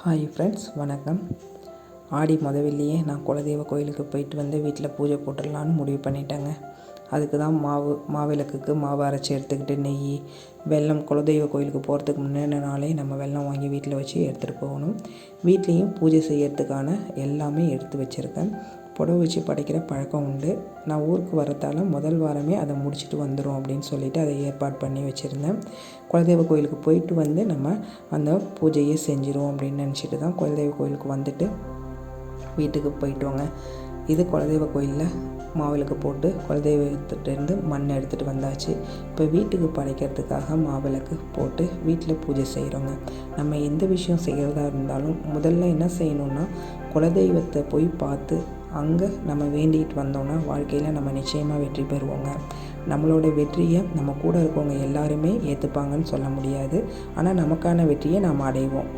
Hi friends, வணக்கம். ஆடி வெள்ளியே நான் குலதெய்வ கோயிலுக்கு போயிட்டு வந்து வீட்டில் பூஜை போட்டுடலான்னு முடிவு பண்ணிட்டேங்க. அதுக்கு தான் மாவிளக்குக்கு மாவு அரைச்சி எடுத்துக்கிட்டு நெய், வெல்லம், குலதெய்வ கோயிலுக்கு போகிறதுக்கு முன்னாடி நாளே நம்ம வெல்லம் வாங்கி வீட்டில் வச்சு எடுத்துகிட்டு போகணும். வீட்லேயும் பூஜை செய்யறதுக்கான எல்லாமே எடுத்து வச்சுருக்கேன். புடவை வச்சு படைக்கிற பழக்கம் உண்டு. நான் ஊருக்கு வரத்தால் முதல் வாரமே அதை முடிச்சுட்டு வந்துடும் அப்படின்னு சொல்லிவிட்டு அதை ஏற்பாடு பண்ணி வச்சுருந்தேன். குலதெய்வ கோயிலுக்கு போயிட்டு வந்து நம்ம அந்த பூஜையை செஞ்சிடும் அப்படின்னு நினச்சிட்டு தான் குலதெய்வ கோயிலுக்கு வந்துட்டு வீட்டுக்கு போயிட்டோங்க. இது குலதெய்வ கோயிலில் மாவிளக்கு போட்டு குலதெய்வத்திட்டேருந்து மண் எடுத்துகிட்டு வந்தாச்சு. இப்போ வீட்டுக்கு படைக்கிறதுக்காக மாவிளக்கு போட்டு வீட்டில் பூஜை செய்கிறோங்க. நம்ம எந்த விஷயம் செய்கிறதா இருந்தாலும் முதல்ல என்ன செய்யணுன்னா, குலதெய்வத்தை போய் பார்த்து அங்கே நம்ம வேண்டிகிட்டு வந்தோம்னா வாழ்க்கையில் நம்ம நிச்சயமாக வெற்றி பெறுவோங்க. நம்மளோட வெற்றியை நம்ம கூட இருக்கவங்க எல்லாருமே ஏற்றுப்பாங்கன்னு சொல்ல முடியாது. ஆனால் நமக்கான வெற்றியை நாம் அடைவோம்.